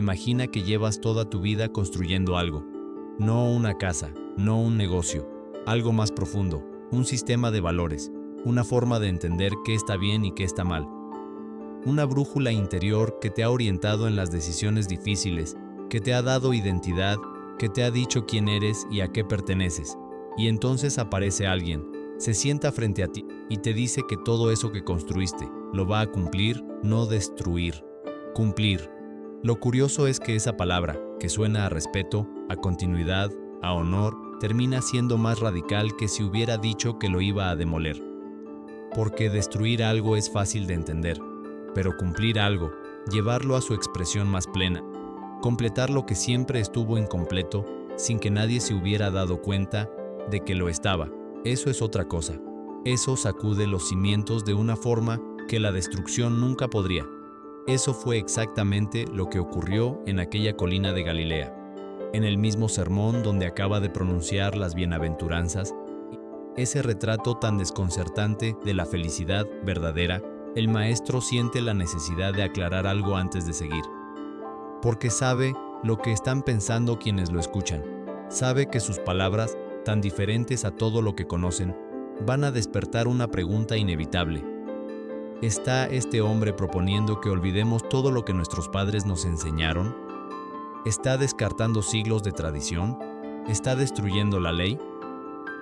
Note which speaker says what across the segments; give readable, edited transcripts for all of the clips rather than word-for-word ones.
Speaker 1: Imagina que llevas toda tu vida construyendo algo. No una casa, no un negocio, algo más profundo, un sistema de valores, una forma de entender qué está bien y qué está mal. Una brújula interior que te ha orientado en las decisiones difíciles, que te ha dado identidad, que te ha dicho quién eres y a qué perteneces. Y entonces aparece alguien, se sienta frente a ti y te dice que todo eso que construiste lo va a cumplir, no destruir. Cumplir. Lo curioso es que esa palabra, que suena a respeto, a continuidad, a honor, termina siendo más radical que si hubiera dicho que lo iba a demoler. Porque destruir algo es fácil de entender, pero cumplir algo, llevarlo a su expresión más plena, completar lo que siempre estuvo incompleto sin que nadie se hubiera dado cuenta de que lo estaba, eso es otra cosa. Eso sacude los cimientos de una forma que la destrucción nunca podría. Eso fue exactamente lo que ocurrió en aquella colina de Galilea, en el mismo sermón donde acaba de pronunciar las bienaventuranzas. Ese retrato tan desconcertante de la felicidad verdadera, el maestro siente la necesidad de aclarar algo antes de seguir. Porque sabe lo que están pensando quienes lo escuchan. Sabe que sus palabras, tan diferentes a todo lo que conocen, van a despertar una pregunta inevitable. ¿Está este hombre proponiendo que olvidemos todo lo que nuestros padres nos enseñaron? ¿Está descartando siglos de tradición? ¿Está destruyendo la ley?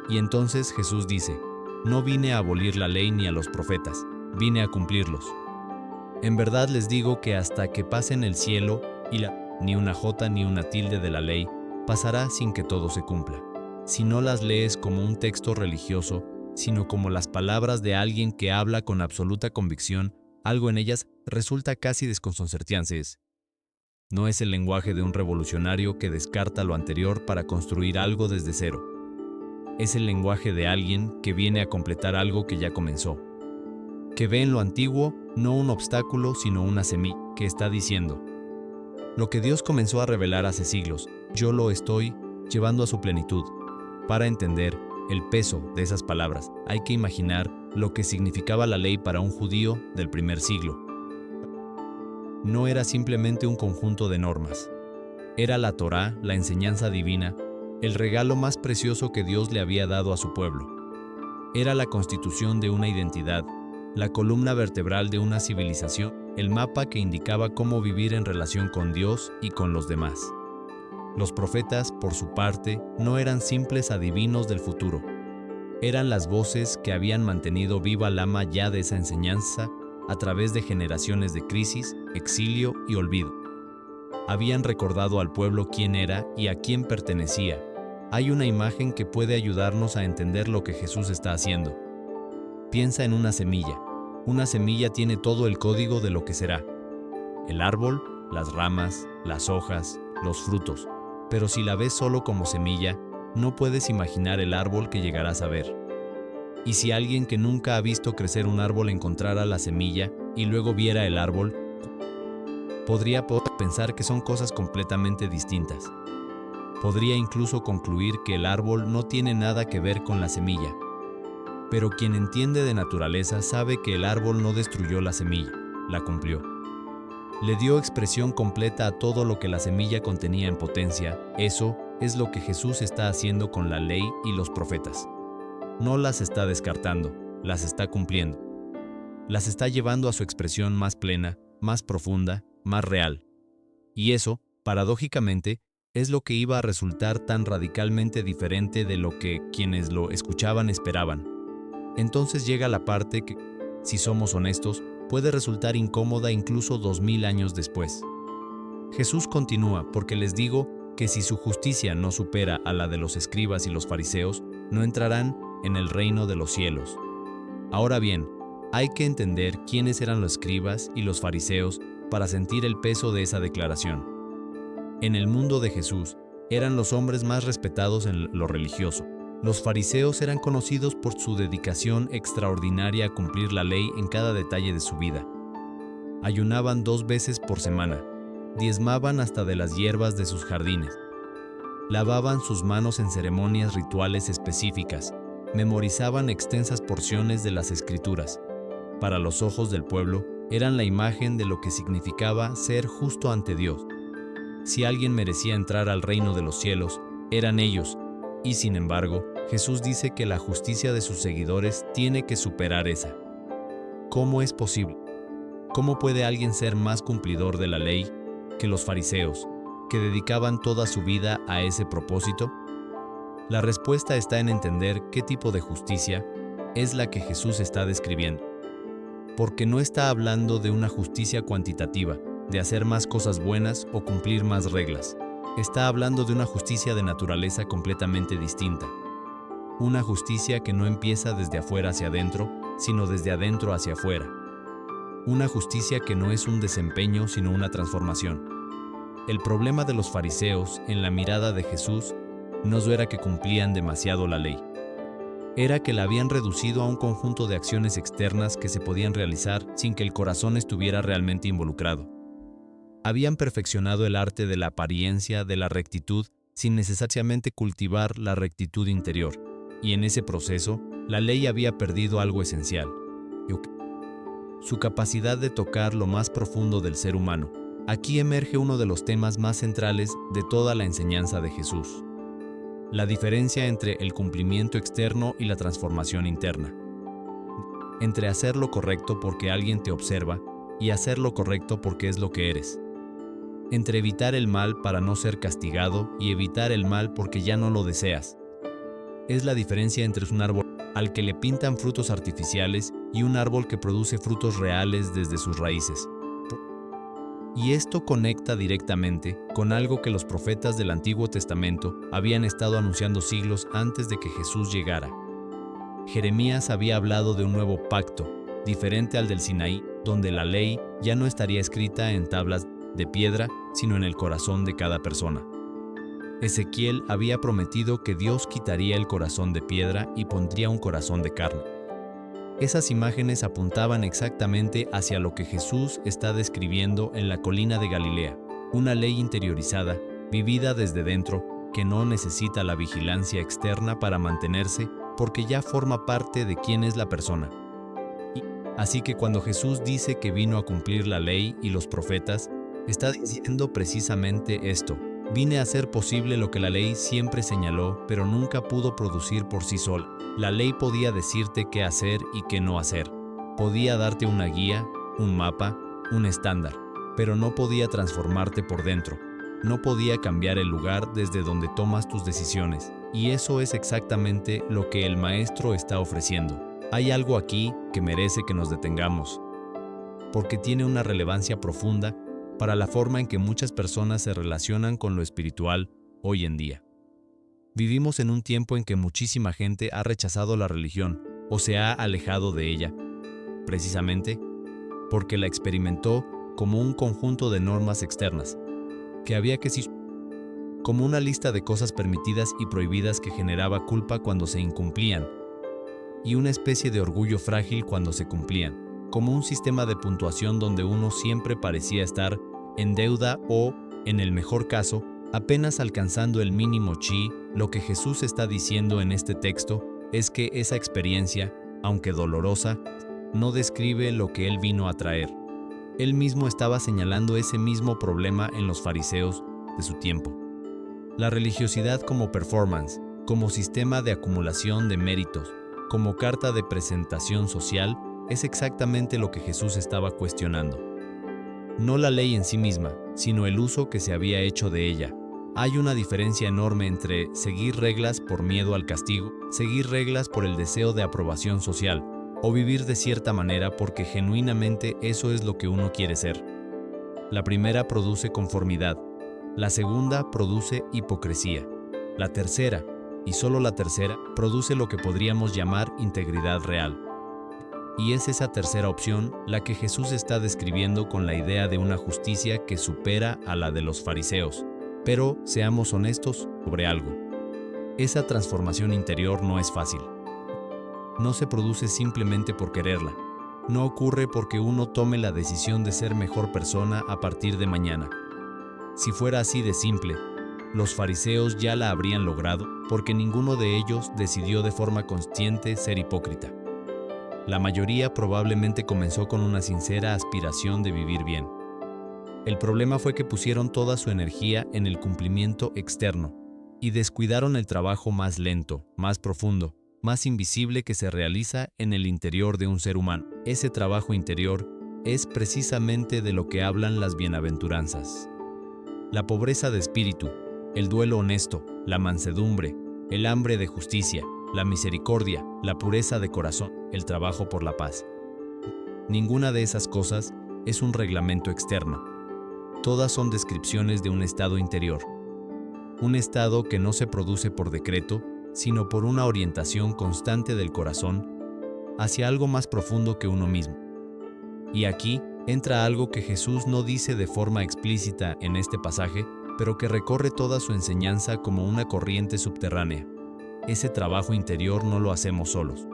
Speaker 1: Y entonces Jesús dice, no vine a abolir la ley ni a los profetas, vine a cumplirlos. En verdad les digo que hasta que pasen el cielo y ni una jota ni una tilde de la ley pasará sin que todo se cumpla. Si no las lees como un texto religioso, sino como las palabras de alguien que habla con absoluta convicción, algo en ellas resulta casi desconcertante. No es el lenguaje de un revolucionario que descarta lo anterior para construir algo desde cero. Es el lenguaje de alguien que viene a completar algo que ya comenzó. Que ve en lo antiguo no un obstáculo, sino una semilla, que está diciendo: lo que Dios comenzó a revelar hace siglos, yo lo estoy llevando a su plenitud. Para entender el peso de esas palabras, hay que imaginar lo que significaba la ley para un judío del primer siglo. No era simplemente un conjunto de normas. Era la Torá, la enseñanza divina, el regalo más precioso que Dios le había dado a su pueblo. Era la constitución de una identidad, la columna vertebral de una civilización, el mapa que indicaba cómo vivir en relación con Dios y con los demás. Los profetas, por su parte, no eran simples adivinos del futuro. Eran las voces que habían mantenido viva la llama ya de esa enseñanza a través de generaciones de crisis, exilio y olvido. Habían recordado al pueblo quién era y a quién pertenecía. Hay una imagen que puede ayudarnos a entender lo que Jesús está haciendo. Piensa en una semilla. Una semilla tiene todo el código de lo que será. El árbol, las ramas, las hojas, los frutos. Pero si la ves solo como semilla, no puedes imaginar el árbol que llegarás a ver. Y si alguien que nunca ha visto crecer un árbol encontrara la semilla y luego viera el árbol, podría pensar que son cosas completamente distintas. Podría incluso concluir que el árbol no tiene nada que ver con la semilla. Pero quien entiende de naturaleza sabe que el árbol no destruyó la semilla, la cumplió. Le dio expresión completa a todo lo que la semilla contenía en potencia. Eso es lo que Jesús está haciendo con la ley y los profetas. No las está descartando, las está cumpliendo. Las está llevando a su expresión más plena, más profunda, más real. Y eso, paradójicamente, es lo que iba a resultar tan radicalmente diferente de lo que quienes lo escuchaban esperaban. Entonces llega la parte que, si somos honestos, puede resultar incómoda incluso 2000 años después. Jesús continúa, porque les digo que si su justicia no supera a la de los escribas y los fariseos, no entrarán en el reino de los cielos. Ahora bien, hay que entender quiénes eran los escribas y los fariseos para sentir el peso de esa declaración. En el mundo de Jesús, eran los hombres más respetados en lo religioso. Los fariseos eran conocidos por su dedicación extraordinaria a cumplir la ley en cada detalle de su vida. Ayunaban 2 veces por semana, diezmaban hasta de las hierbas de sus jardines, lavaban sus manos en ceremonias rituales específicas, memorizaban extensas porciones de las Escrituras. Para los ojos del pueblo, eran la imagen de lo que significaba ser justo ante Dios. Si alguien merecía entrar al reino de los cielos, eran ellos, y sin embargo, Jesús dice que la justicia de sus seguidores tiene que superar esa. ¿Cómo es posible? ¿Cómo puede alguien ser más cumplidor de la ley que los fariseos, que dedicaban toda su vida a ese propósito? La respuesta está en entender qué tipo de justicia es la que Jesús está describiendo. Porque no está hablando de una justicia cuantitativa, de hacer más cosas buenas o cumplir más reglas. Está hablando de una justicia de naturaleza completamente distinta. Una justicia que no empieza desde afuera hacia adentro, sino desde adentro hacia afuera. Una justicia que no es un desempeño, sino una transformación. El problema de los fariseos, en la mirada de Jesús, no era que cumplían demasiado la ley. Era que la habían reducido a un conjunto de acciones externas que se podían realizar sin que el corazón estuviera realmente involucrado. Habían perfeccionado el arte de la apariencia, de la rectitud, sin necesariamente cultivar la rectitud interior, y en ese proceso, la ley había perdido algo esencial: su capacidad de tocar lo más profundo del ser humano. Aquí emerge uno de los temas más centrales de toda la enseñanza de Jesús: la diferencia entre el cumplimiento externo y la transformación interna. Entre hacer lo correcto porque alguien te observa y hacer lo correcto porque es lo que eres. Entre evitar el mal para no ser castigado y evitar el mal porque ya no lo deseas. Es la diferencia entre un árbol al que le pintan frutos artificiales y un árbol que produce frutos reales desde sus raíces. Y esto conecta directamente con algo que los profetas del Antiguo Testamento habían estado anunciando siglos antes de que Jesús llegara. Jeremías había hablado de un nuevo pacto, diferente al del Sinaí, donde la ley ya no estaría escrita en tablas de piedra, sino en el corazón de cada persona. Ezequiel había prometido que Dios quitaría el corazón de piedra y pondría un corazón de carne. Esas imágenes apuntaban exactamente hacia lo que Jesús está describiendo en la colina de Galilea: una ley interiorizada, vivida desde dentro, que no necesita la vigilancia externa para mantenerse, porque ya forma parte de quién es la persona. Así que cuando Jesús dice que vino a cumplir la ley y los profetas, está diciendo precisamente esto: vine a hacer posible lo que la ley siempre señaló, pero nunca pudo producir por sí sola. La ley podía decirte qué hacer y qué no hacer. Podía darte una guía, un mapa, un estándar, pero no podía transformarte por dentro. No podía cambiar el lugar desde donde tomas tus decisiones. Y eso es exactamente lo que el Maestro está ofreciendo. Hay algo aquí que merece que nos detengamos, porque tiene una relevancia profunda para la forma en que muchas personas se relacionan con lo espiritual hoy en día. Vivimos en un tiempo en que muchísima gente ha rechazado la religión o se ha alejado de ella, precisamente porque la experimentó como un conjunto de normas externas, que había que seguir, como una lista de cosas permitidas y prohibidas que generaba culpa cuando se incumplían, y una especie de orgullo frágil cuando se cumplían, como un sistema de puntuación donde uno siempre parecía estar en deuda o, en el mejor caso, apenas alcanzando el mínimo chi. Lo que Jesús está diciendo en este texto es que esa experiencia, aunque dolorosa, no describe lo que Él vino a traer. Él mismo estaba señalando ese mismo problema en los fariseos de su tiempo. La religiosidad como performance, como sistema de acumulación de méritos, como carta de presentación social, es exactamente lo que Jesús estaba cuestionando. No la ley en sí misma, sino el uso que se había hecho de ella. Hay una diferencia enorme entre seguir reglas por miedo al castigo, seguir reglas por el deseo de aprobación social, o vivir de cierta manera porque genuinamente eso es lo que uno quiere ser. La primera produce conformidad, la segunda produce hipocresía, la tercera, y solo la tercera, produce lo que podríamos llamar integridad real. Y es esa tercera opción la que Jesús está describiendo con la idea de una justicia que supera a la de los fariseos. Pero seamos honestos sobre algo. Esa transformación interior no es fácil. No se produce simplemente por quererla. No ocurre porque uno tome la decisión de ser mejor persona a partir de mañana. Si fuera así de simple, los fariseos ya la habrían logrado, porque ninguno de ellos decidió de forma consciente ser hipócrita. La mayoría probablemente comenzó con una sincera aspiración de vivir bien. El problema fue que pusieron toda su energía en el cumplimiento externo y descuidaron el trabajo más lento, más profundo, más invisible que se realiza en el interior de un ser humano. Ese trabajo interior es precisamente de lo que hablan las bienaventuranzas. La pobreza de espíritu, el duelo honesto, la mansedumbre, el hambre de justicia, la misericordia, la pureza de corazón, el trabajo por la paz. Ninguna de esas cosas es un reglamento externo. Todas son descripciones de un estado interior. Un estado que no se produce por decreto, sino por una orientación constante del corazón hacia algo más profundo que uno mismo. Y aquí entra algo que Jesús no dice de forma explícita en este pasaje, pero que recorre toda su enseñanza como una corriente subterránea. Ese trabajo interior no lo hacemos solos.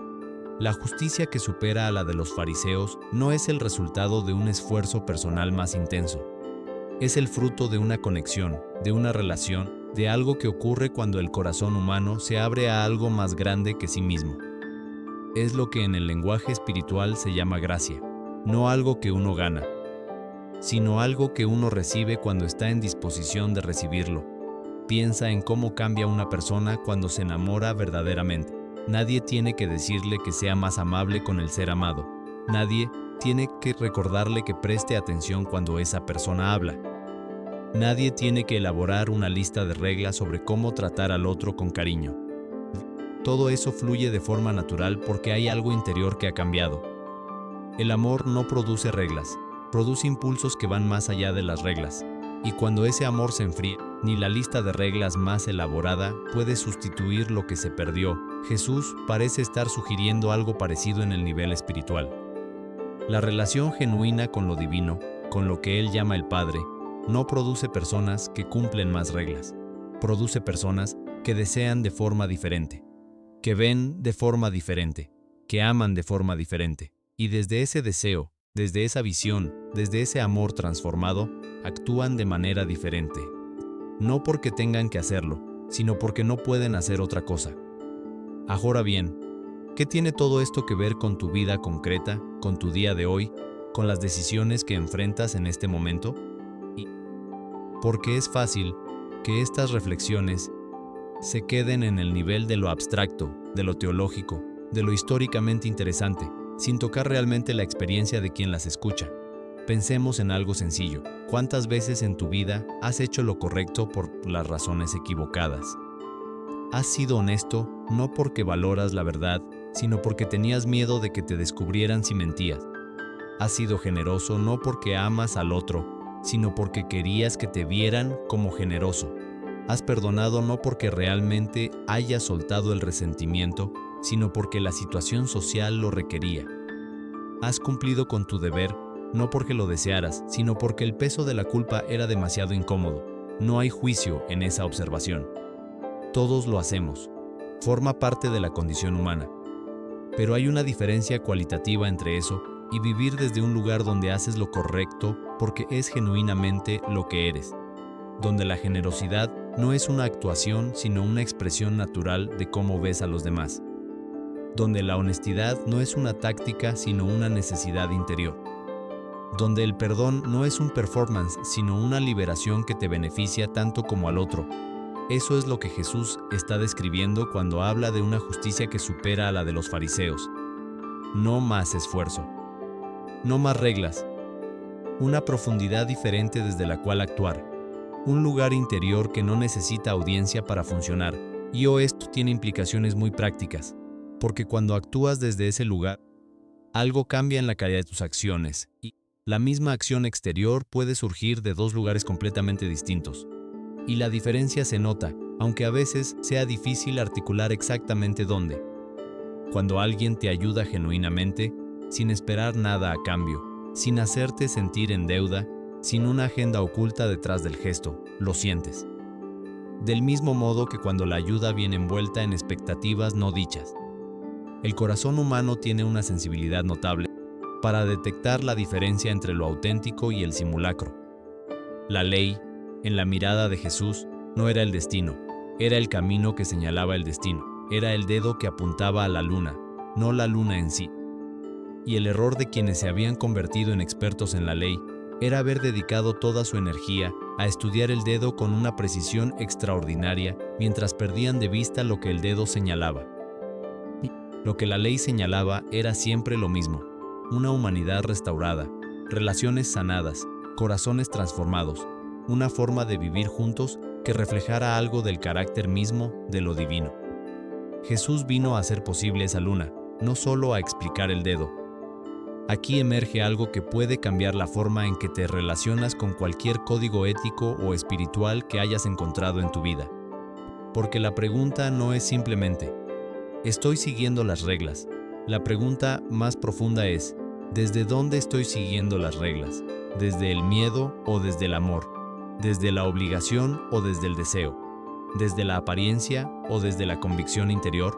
Speaker 1: La justicia que supera a la de los fariseos no es el resultado de un esfuerzo personal más intenso. Es el fruto de una conexión, de una relación, de algo que ocurre cuando el corazón humano se abre a algo más grande que sí mismo. Es lo que en el lenguaje espiritual se llama gracia, no algo que uno gana, sino algo que uno recibe cuando está en disposición de recibirlo. Piensa en cómo cambia una persona cuando se enamora verdaderamente. Nadie tiene que decirle que sea más amable con el ser amado. Nadie tiene que recordarle que preste atención cuando esa persona habla. Nadie tiene que elaborar una lista de reglas sobre cómo tratar al otro con cariño. Todo eso fluye de forma natural porque hay algo interior que ha cambiado. El amor no produce reglas, produce impulsos que van más allá de las reglas. Y cuando ese amor se enfría, ni la lista de reglas más elaborada puede sustituir lo que se perdió. Jesús parece estar sugiriendo algo parecido en el nivel espiritual. La relación genuina con lo divino, con lo que Él llama el Padre, no produce personas que cumplen más reglas. Produce personas que desean de forma diferente, que ven de forma diferente, que aman de forma diferente. Y desde ese deseo, desde esa visión, desde ese amor transformado, actúan de manera diferente. No porque tengan que hacerlo, sino porque no pueden hacer otra cosa. Ahora bien, ¿qué tiene todo esto que ver con tu vida concreta, con tu día de hoy, con las decisiones que enfrentas en este momento? Porque es fácil que estas reflexiones se queden en el nivel de lo abstracto, de lo teológico, de lo históricamente interesante, sin tocar realmente la experiencia de quien las escucha. Pensemos en algo sencillo. ¿Cuántas veces en tu vida has hecho lo correcto por las razones equivocadas? Has sido honesto no porque valoras la verdad, sino porque tenías miedo de que te descubrieran si mentías. Has sido generoso no porque amas al otro, sino porque querías que te vieran como generoso. Has perdonado no porque realmente hayas soltado el resentimiento, sino porque la situación social lo requería. Has cumplido con tu deber no porque lo desearas, sino porque el peso de la culpa era demasiado incómodo. No hay juicio en esa observación. Todos lo hacemos. Forma parte de la condición humana. Pero hay una diferencia cualitativa entre eso y vivir desde un lugar donde haces lo correcto porque es genuinamente lo que eres. Donde la generosidad no es una actuación, sino una expresión natural de cómo ves a los demás. Donde la honestidad no es una táctica, sino una necesidad interior. Donde el perdón no es un performance, sino una liberación que te beneficia tanto como al otro. Eso es lo que Jesús está describiendo cuando habla de una justicia que supera a la de los fariseos. No más esfuerzo. No más reglas. Una profundidad diferente desde la cual actuar. Un lugar interior que no necesita audiencia para funcionar. Y esto tiene implicaciones muy prácticas. Porque cuando actúas desde ese lugar, algo cambia en la calidad de tus acciones. Y la misma acción exterior puede surgir de dos lugares completamente distintos. Y la diferencia se nota, aunque a veces sea difícil articular exactamente dónde. Cuando alguien te ayuda genuinamente, sin esperar nada a cambio, sin hacerte sentir en deuda, sin una agenda oculta detrás del gesto, lo sientes. Del mismo modo que cuando la ayuda viene envuelta en expectativas no dichas. El corazón humano tiene una sensibilidad notable para detectar la diferencia entre lo auténtico y el simulacro. La ley, en la mirada de Jesús, no era el destino, era el camino que señalaba el destino, era el dedo que apuntaba a la luna, no la luna en sí. Y el error de quienes se habían convertido en expertos en la ley era haber dedicado toda su energía a estudiar el dedo con una precisión extraordinaria mientras perdían de vista lo que el dedo señalaba. Lo que la ley señalaba era siempre lo mismo: una humanidad restaurada, relaciones sanadas, corazones transformados, una forma de vivir juntos que reflejara algo del carácter mismo de lo divino. Jesús vino a hacer posible esa luna, no solo a explicar el dedo. Aquí emerge algo que puede cambiar la forma en que te relacionas con cualquier código ético o espiritual que hayas encontrado en tu vida. Porque la pregunta no es simplemente, ¿estoy siguiendo las reglas? La pregunta más profunda es, ¿desde dónde estoy siguiendo las reglas? ¿Desde el miedo o desde el amor? ¿Desde la obligación o desde el deseo? ¿Desde la apariencia o desde la convicción interior?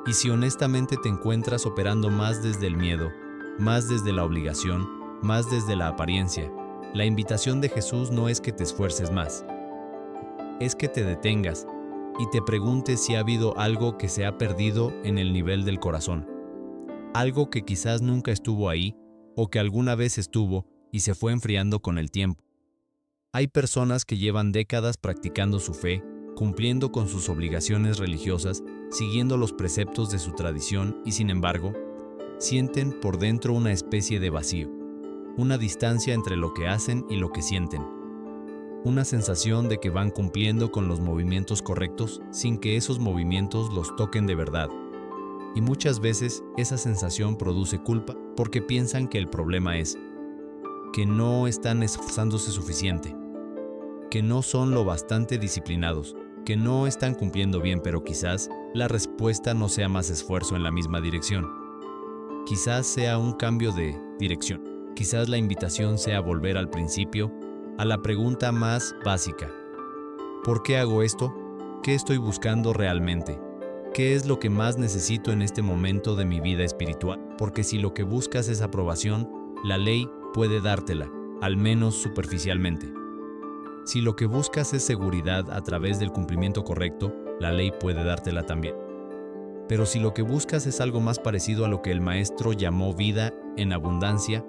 Speaker 1: Y si honestamente te encuentras operando más desde el miedo, más desde la obligación, más desde la apariencia, la invitación de Jesús no es que te esfuerces más. Es que te detengas y te preguntes si ha habido algo que se ha perdido en el nivel del corazón. Algo que quizás nunca estuvo ahí o que alguna vez estuvo y se fue enfriando con el tiempo. Hay personas que llevan décadas practicando su fe, cumpliendo con sus obligaciones religiosas, siguiendo los preceptos de su tradición y, sin embargo, sienten por dentro una especie de vacío, una distancia entre lo que hacen y lo que sienten, una sensación de que van cumpliendo con los movimientos correctos sin que esos movimientos los toquen de verdad. Y muchas veces esa sensación produce culpa porque piensan que el problema es que no están esforzándose suficiente, que no son lo bastante disciplinados, que no están cumpliendo bien, pero quizás la respuesta no sea más esfuerzo en la misma dirección. Quizás sea un cambio de dirección. Quizás la invitación sea volver al principio, a la pregunta más básica. ¿Por qué hago esto? ¿Qué estoy buscando realmente? ¿Qué es lo que más necesito en este momento de mi vida espiritual? Porque si lo que buscas es aprobación, la ley puede dártela, al menos superficialmente. Si lo que buscas es seguridad a través del cumplimiento correcto, la ley puede dártela también. Pero si lo que buscas es algo más parecido a lo que el Maestro llamó vida en abundancia,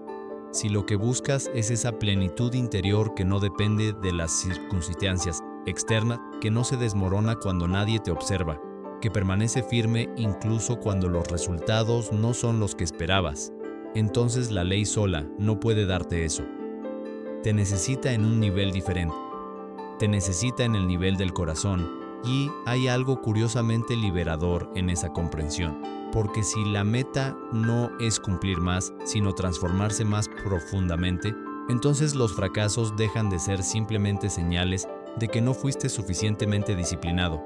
Speaker 1: si lo que buscas es esa plenitud interior que no depende de las circunstancias externas, que no se desmorona cuando nadie te observa, que permanece firme incluso cuando los resultados no son los que esperabas, entonces la ley sola no puede darte eso. Te necesita en un nivel diferente. Te necesita en el nivel del corazón. Y hay algo curiosamente liberador en esa comprensión, porque si la meta no es cumplir más, sino transformarse más profundamente, entonces los fracasos dejan de ser simplemente señales de que no fuiste suficientemente disciplinado.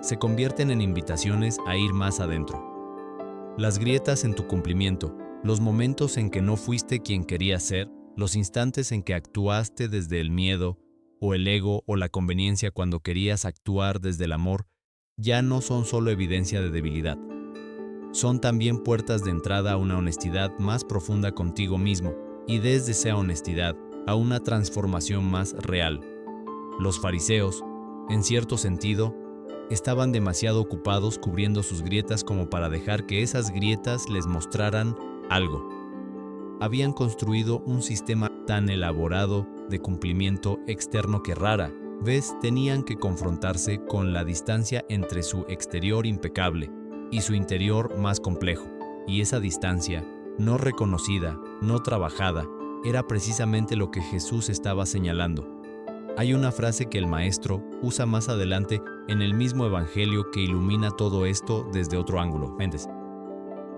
Speaker 1: Se convierten en invitaciones a ir más adentro. Las grietas en tu cumplimiento, los momentos en que no fuiste quien querías ser, los instantes en que actuaste desde el miedo, o el ego o la conveniencia cuando querías actuar desde el amor, ya no son solo evidencia de debilidad. Son también puertas de entrada a una honestidad más profunda contigo mismo y desde esa honestidad a una transformación más real. Los fariseos, en cierto sentido, estaban demasiado ocupados cubriendo sus grietas como para dejar que esas grietas les mostraran algo. Habían construido un sistema tan elaborado de cumplimiento externo que rara vez tenían que confrontarse con la distancia entre su exterior impecable y su interior más complejo. Y esa distancia, no reconocida, no trabajada, era precisamente lo que Jesús estaba señalando. Hay una frase que el Maestro usa más adelante en el mismo Evangelio que ilumina todo esto desde otro ángulo.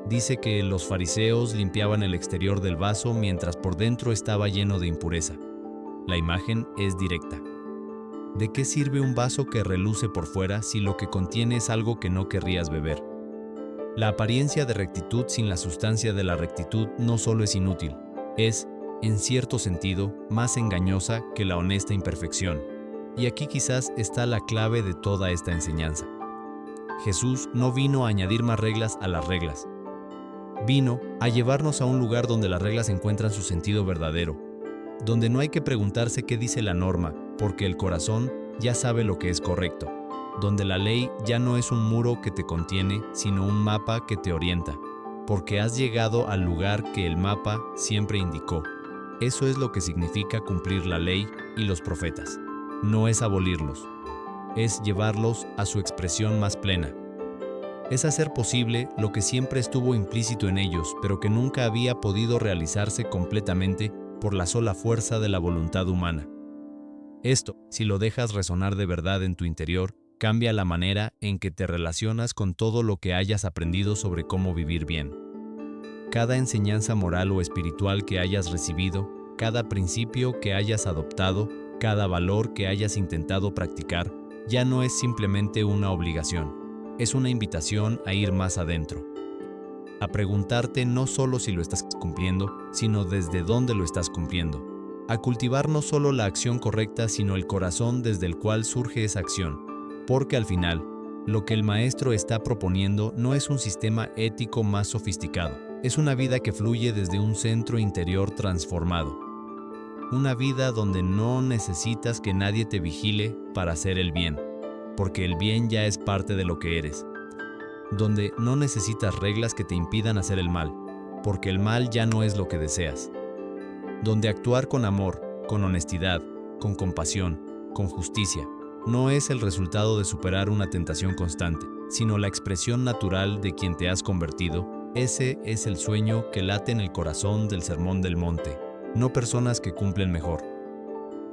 Speaker 1: Dice que los fariseos limpiaban el exterior del vaso mientras por dentro estaba lleno de impureza. La imagen es directa. ¿De qué sirve un vaso que reluce por fuera si lo que contiene es algo que no querrías beber? La apariencia de rectitud sin la sustancia de la rectitud no solo es inútil, es, en cierto sentido, más engañosa que la honesta imperfección. Y aquí quizás está la clave de toda esta enseñanza. Jesús no vino a añadir más reglas a las reglas. Vino a llevarnos a un lugar donde las reglas encuentran su sentido verdadero, donde no hay que preguntarse qué dice la norma, porque el corazón ya sabe lo que es correcto, donde la ley ya no es un muro que te contiene, sino un mapa que te orienta, porque has llegado al lugar que el mapa siempre indicó. Eso es lo que significa cumplir la ley y los profetas. No es abolirlos, es llevarlos a su expresión más plena. Es hacer posible lo que siempre estuvo implícito en ellos, pero que nunca había podido realizarse completamente por la sola fuerza de la voluntad humana. Esto, si lo dejas resonar de verdad en tu interior, cambia la manera en que te relacionas con todo lo que hayas aprendido sobre cómo vivir bien. Cada enseñanza moral o espiritual que hayas recibido, cada principio que hayas adoptado, cada valor que hayas intentado practicar, ya no es simplemente una obligación, es una invitación a ir más adentro. A preguntarte no solo si lo estás cumpliendo, sino desde dónde lo estás cumpliendo. A cultivar no solo la acción correcta, sino el corazón desde el cual surge esa acción. Porque al final, lo que el maestro está proponiendo no es un sistema ético más sofisticado, es una vida que fluye desde un centro interior transformado. Una vida donde no necesitas que nadie te vigile para hacer el bien, porque el bien ya es parte de lo que eres. Donde no necesitas reglas que te impidan hacer el mal, porque el mal ya no es lo que deseas. Donde actuar con amor, con honestidad, con compasión, con justicia, no es el resultado de superar una tentación constante, sino la expresión natural de quien te has convertido. Ese es el sueño que late en el corazón del Sermón del Monte. No personas que cumplen mejor,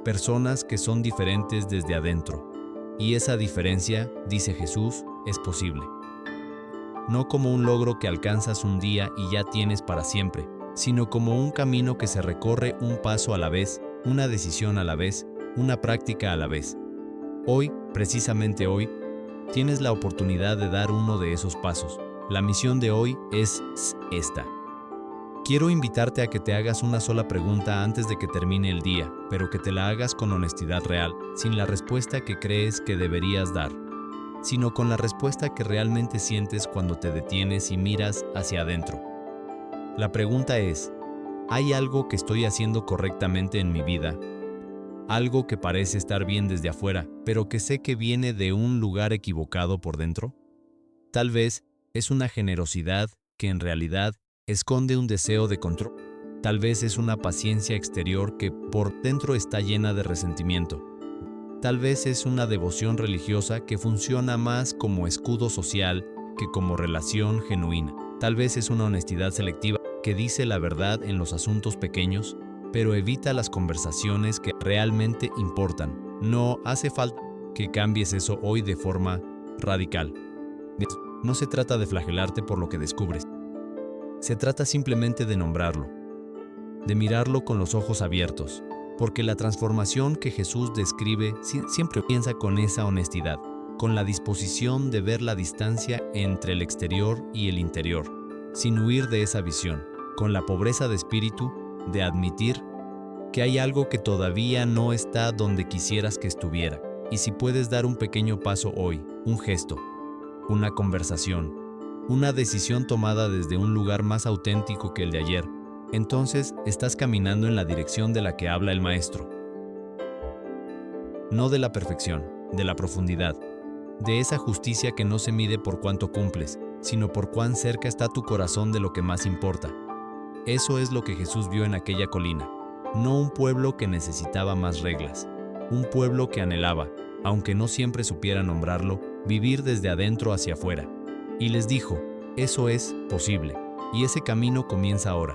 Speaker 1: personas que son diferentes desde adentro. Y esa diferencia, dice Jesús, es posible. No como un logro que alcanzas un día y ya tienes para siempre, sino como un camino que se recorre un paso a la vez, una decisión a la vez, una práctica a la vez. Hoy, precisamente hoy, tienes la oportunidad de dar uno de esos pasos. La misión de hoy es esta. Quiero invitarte a que te hagas una sola pregunta antes de que termine el día, pero que te la hagas con honestidad real, sin la respuesta que crees que deberías dar, sino con la respuesta que realmente sientes cuando te detienes y miras hacia adentro. La pregunta es, ¿hay algo que estoy haciendo correctamente en mi vida? ¿Algo que parece estar bien desde afuera, pero que sé que viene de un lugar equivocado por dentro? Tal vez es una generosidad que en realidad esconde un deseo de control. Tal vez es una paciencia exterior que por dentro está llena de resentimiento. Tal vez es una devoción religiosa que funciona más como escudo social que como relación genuina. Tal vez es una honestidad selectiva que dice la verdad en los asuntos pequeños, pero evita las conversaciones que realmente importan. No hace falta que cambies eso hoy de forma radical. No se trata de flagelarte por lo que descubres. Se trata simplemente de nombrarlo, de mirarlo con los ojos abiertos, porque la transformación que Jesús describe siempre piensa con esa honestidad, con la disposición de ver la distancia entre el exterior y el interior, sin huir de esa visión, con la pobreza de espíritu de admitir que hay algo que todavía no está donde quisieras que estuviera, y si puedes dar un pequeño paso hoy, un gesto, una conversación, una decisión tomada desde un lugar más auténtico que el de ayer, entonces estás caminando en la dirección de la que habla el Maestro. No de la perfección, de la profundidad, de esa justicia que no se mide por cuánto cumples, sino por cuán cerca está tu corazón de lo que más importa. Eso es lo que Jesús vio en aquella colina, no un pueblo que necesitaba más reglas, un pueblo que anhelaba, aunque no siempre supiera nombrarlo, vivir desde adentro hacia afuera. Y les dijo, eso es posible, y ese camino comienza ahora.